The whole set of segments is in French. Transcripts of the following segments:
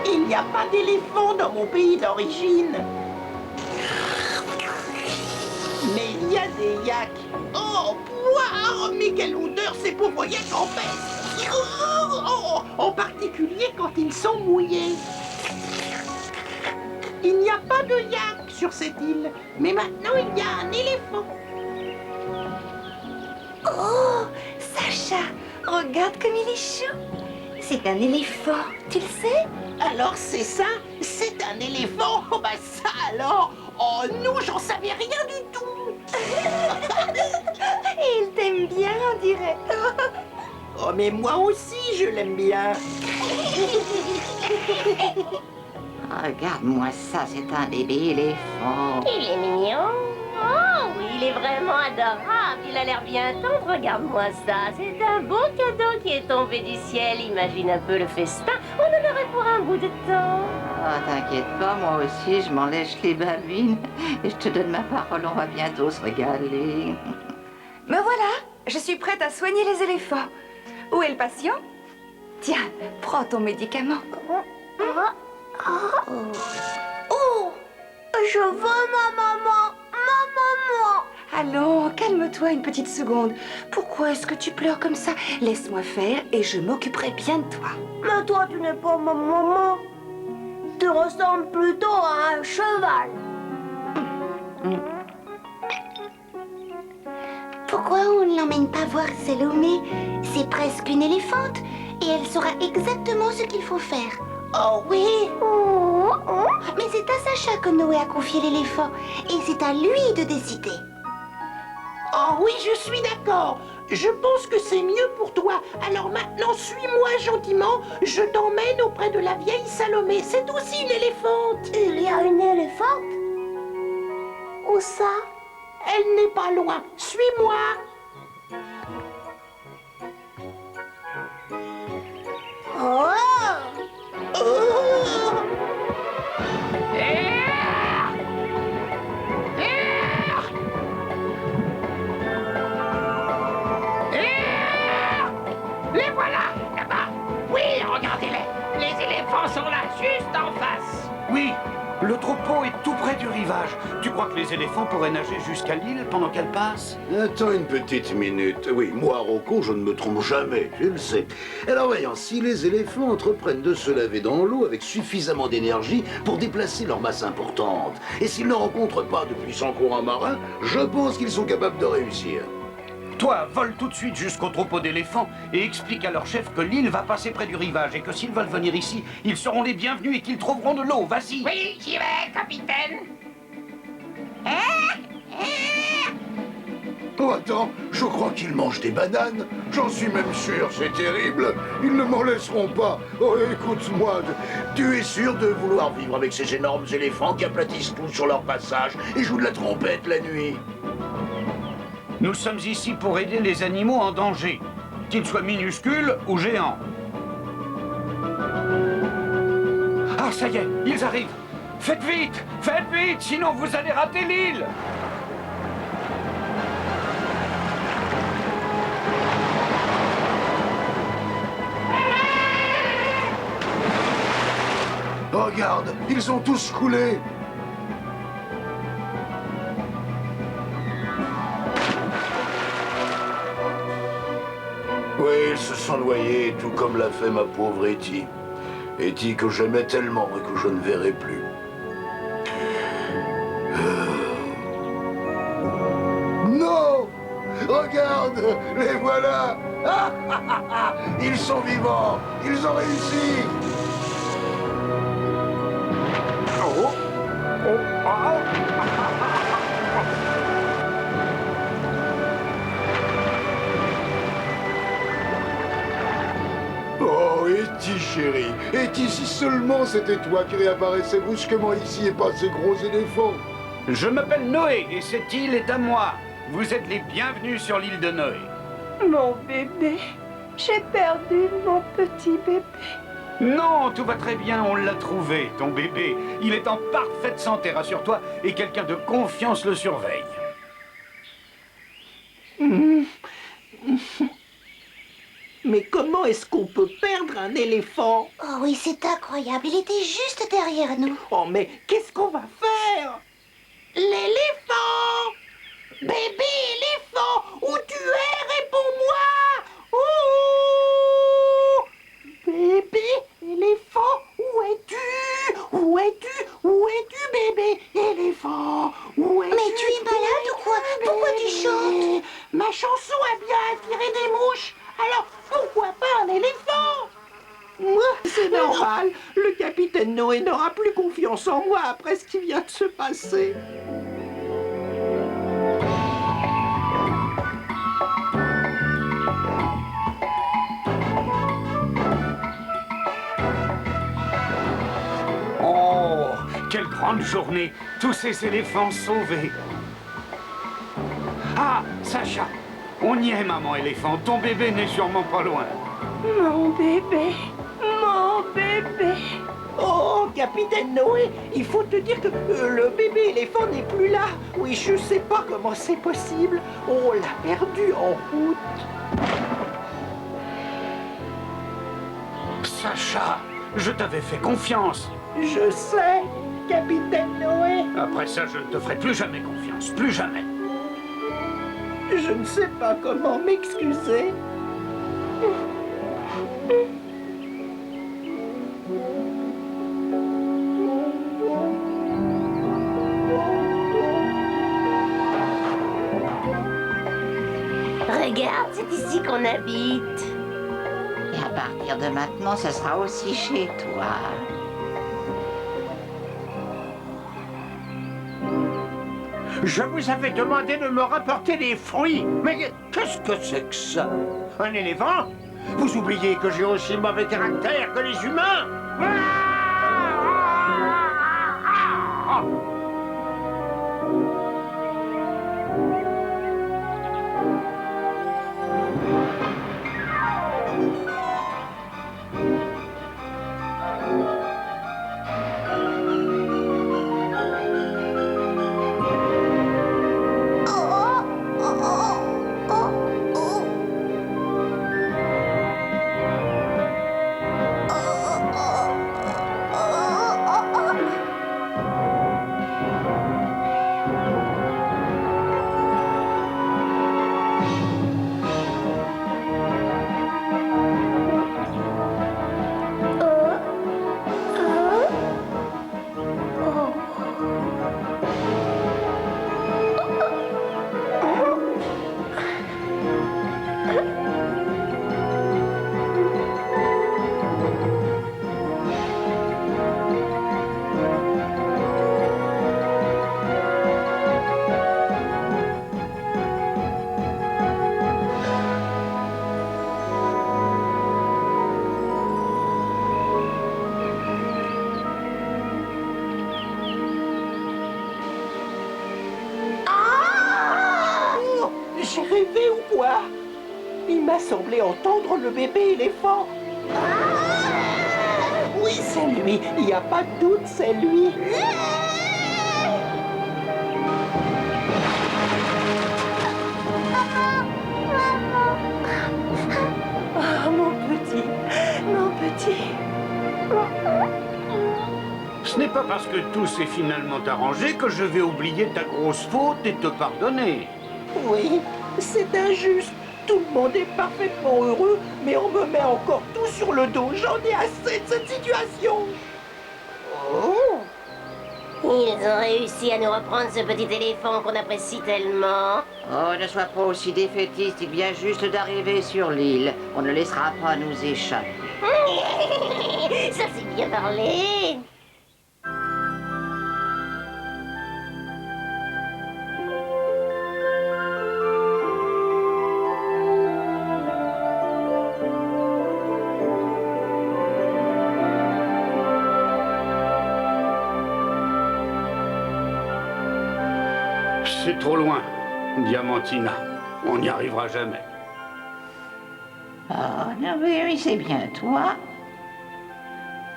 Il n'y a pas d'éléphant dans mon pays d'origine. Mais il y a des yaks. Oh, wow, mais quelle odeur ces pauvres yaks en fait. Oh, en particulier quand ils sont mouillés. Il n'y a pas de yak sur cette île, mais maintenant il y a un éléphant. Oh, Sacha, regarde comme il est chou. C'est un éléphant, tu le sais? Alors c'est ça? C'est un éléphant? Oh bah ça alors! Oh non, j'en savais rien du tout! Et il t'aime bien, on dirait. Oh mais moi aussi je l'aime bien! Regarde-moi ça, c'est un bébé éléphant. Il est mignon. Oh oui, il est vraiment adorable. Il a l'air bien tendre. Regarde-moi ça. C'est un beau cadeau qui est tombé du ciel. Imagine un peu le festin. On en aurait pour un bout de temps. Oh, t'inquiète pas, moi aussi, je m'en lèche les babines. Et je te donne ma parole, on va bientôt se régaler. Me voilà, je suis prête à soigner les éléphants. Où est le patient? Tiens, prends ton médicament. Oh, je veux ma maman. Allons, calme-toi une petite seconde. Pourquoi est-ce que tu pleures comme ça? Laisse-moi faire et je m'occuperai bien de toi. Mais toi, tu n'es pas ma maman. Tu ressembles plutôt à un cheval. Pourquoi on ne l'emmène pas voir Salomé? C'est presque une éléphante et elle saura exactement ce qu'il faut faire. Oh oui! Mais c'est à Sacha que Noé a confié l'éléphant et c'est à lui de décider. Oh oui, je suis d'accord! Je pense que c'est mieux pour toi. Alors maintenant, suis-moi gentiment. Je t'emmène auprès de la vieille Salomé. C'est aussi une éléphante. Il y a une éléphante? Où ça? Elle n'est pas loin. Suis-moi. Oh! Les voilà, là-bas. Oui, regardez-les. Les éléphants sont là, juste en face. Oui, le troupeau est tout près du rivage. Tu crois que les éléphants pourraient nager jusqu'à l'île pendant qu'elle passe? Attends une petite minute. Oui, moi, Rocco, je ne me trompe jamais, je le sais. Alors voyons, si les éléphants entreprennent de se laver dans l'eau avec suffisamment d'énergie pour déplacer leur masse importante, et s'ils ne rencontrent pas de puissants courants marins, je pense qu'ils sont capables de réussir. Toi, vole tout de suite jusqu'au troupeau d'éléphants et explique à leur chef que l'île va passer près du rivage et que s'ils veulent venir ici, ils seront les bienvenus et qu'ils trouveront de l'eau. Vas-y. Oui, j'y vais, capitaine. Oh, attends, je crois qu'ils mangent des bananes. J'en suis même sûr, c'est terrible. Ils ne m'en laisseront pas. Oh, écoute-moi, tu es sûr de vouloir vivre avec ces énormes éléphants qui aplatissent tout sur leur passage et jouent de la trompette la nuit? Nous sommes ici pour aider les animaux en danger, qu'ils soient minuscules ou géants. Ah, ça y est, ils arrivent. Faites vite, sinon vous allez rater l'île. Regarde, ils ont tous coulé. Oui, ils se sont noyés, tout comme l'a fait ma pauvre Etty. Etty que j'aimais tellement et que je ne verrai plus. Non! Regarde! Les voilà! Ils sont vivants! Ils ont réussi! Oh, Etty, chérie! Etty, si seulement c'était toi qui réapparaissais brusquement ici et pas ces gros éléphants! Je m'appelle Noé et cette île est à moi. Vous êtes les bienvenus sur l'île de Noé. Mon bébé. J'ai perdu mon petit bébé. Non, tout va très bien, on l'a trouvé, ton bébé. Il est en parfaite santé, rassure-toi, et quelqu'un de confiance le surveille. Mais comment est-ce qu'on peut perdre un éléphant? Oh oui, c'est incroyable. Il était juste derrière nous. Oh, mais qu'est-ce qu'on va faire? L'éléphant! Bébé éléphant, où tu es? Réponds-moi! Oh! Bébé éléphant, où es-tu? Où es-tu? Où es-tu, bébé éléphant? Où es-tu? Mais tu es malade ou quoi? Pourquoi tu chantes? Ma chanson a bien attiré des mouches. Alors, pourquoi pas un éléphant? Moi, c'est normal. Le capitaine Noé n'aura plus confiance en moi après ce qui vient de se passer. Oh, quelle grande journée! Tous ces éléphants sauvés. Ah, Sacha, on y est, maman éléphant. Ton bébé n'est sûrement pas loin. Mon bébé, mon bébé. Oh, capitaine Noé, il faut te dire que le bébé éléphant n'est plus là. Oui, je sais pas comment c'est possible. On l'a perdu en route. Sacha, je t'avais fait confiance. Je sais, capitaine Noé. Après ça, je ne te ferai plus jamais confiance. Plus jamais. Je ne sais pas comment m'excuser. Regarde, c'est ici qu'on habite. Et à partir de maintenant, ce sera aussi chez toi. Je vous avais demandé de me rapporter des fruits. Mais qu'est-ce que c'est que ça? Un éléphant? Vous oubliez que j'ai aussi mauvais caractère que les humains? J'ai rêvé ou quoi? Il m'a semblé entendre le bébé éléphant. Oui, c'est lui. Il n'y a pas de doute, c'est lui. Ah, mon petit, mon petit. Ce n'est pas parce que tout s'est finalement arrangé que je vais oublier ta grosse faute et te pardonner. Oui, c'est injuste. Tout le monde est parfaitement heureux, mais on me met encore tout sur le dos. J'en ai assez de cette situation. Oh. Ils ont réussi à nous reprendre ce petit éléphant qu'on apprécie tellement. Oh, ne sois pas aussi défaitiste, il vient juste d'arriver sur l'île. On ne laissera pas nous échapper. Ça, c'est bien parlé. C'est trop loin, Diamantina. On n'y arrivera jamais. Oh, non, oui, c'est bien toi.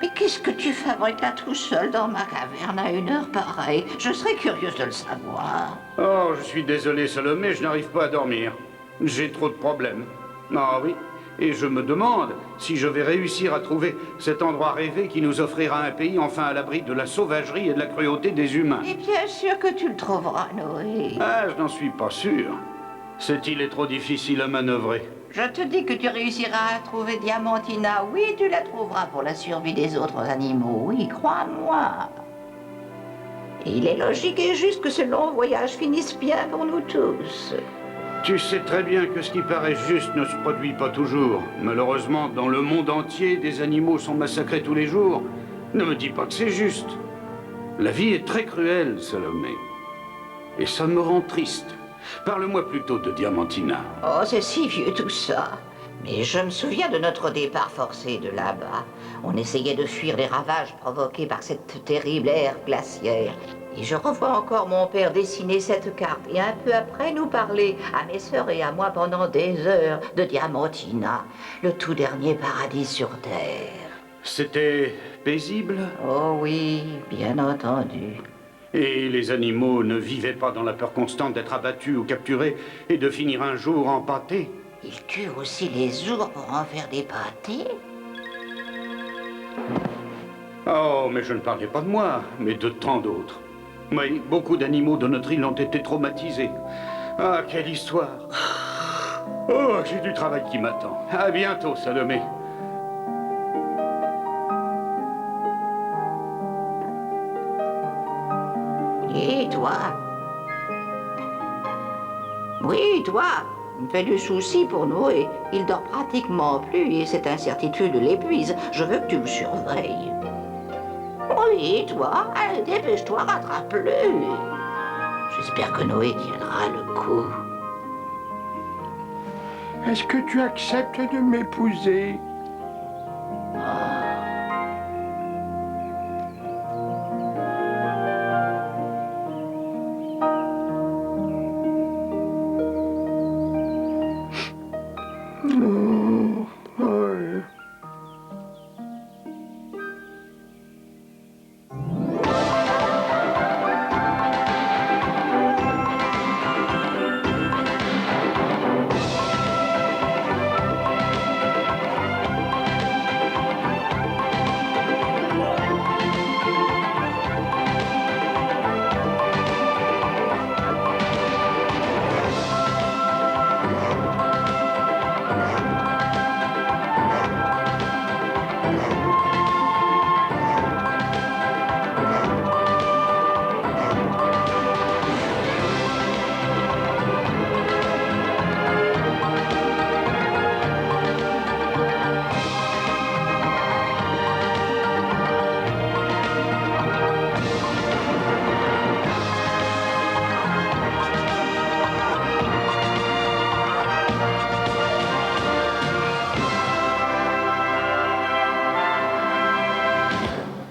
Mais qu'est-ce que tu fabriques là tout seul dans ma caverne à une heure pareille? Je serais curieuse de le savoir. Oh, je suis désolé, Salomé, je n'arrive pas à dormir. J'ai trop de problèmes. Ah oui, Et je me demande si je vais réussir à trouver cet endroit rêvé qui nous offrira un pays enfin à l'abri de la sauvagerie et de la cruauté des humains. Et bien sûr que tu le trouveras, Noé. Ah, je n'en suis pas sûr. Cette île est trop difficile à manœuvrer. Je te dis que tu réussiras à trouver Diamantina. Oui, tu la trouveras pour la survie des autres animaux. Oui, crois-moi. Il est logique et juste que ce long voyage finisse bien pour nous tous. Tu sais très bien que ce qui paraît juste ne se produit pas toujours. Malheureusement, dans le monde entier, des animaux sont massacrés tous les jours. Ne me dis pas que c'est juste. La vie est très cruelle, Salomé. Et ça me rend triste. Parle-moi plutôt de Diamantina. Oh, c'est si vieux tout ça. Mais je me souviens de notre départ forcé de là-bas. On essayait de fuir les ravages provoqués par cette terrible ère glaciaire. Et je revois encore mon père dessiner cette carte et un peu après nous parler, à mes sœurs et à moi pendant des heures, de Diamantina, le tout dernier paradis sur Terre. C'était paisible? Oh oui, bien entendu. Et les animaux ne vivaient pas dans la peur constante d'être abattus ou capturés et de finir un jour en pâté? Ils tuent aussi les ours pour en faire des pâtés? Oh, mais je ne parlais pas de moi, mais de tant d'autres. Oui, beaucoup d'animaux de notre île ont été traumatisés. Ah, quelle histoire! Oh, j'ai du travail qui m'attend. À bientôt, Salomé. Et toi? Oui, toi, il me fait du souci pour Noé. Il dort pratiquement plus et cette incertitude l'épuise. Je veux que tu le surveilles. Oui, toi, allez, dépêche-toi, rattrape-le. J'espère que Noé tiendra le coup. Est-ce que tu acceptes de m'épouser?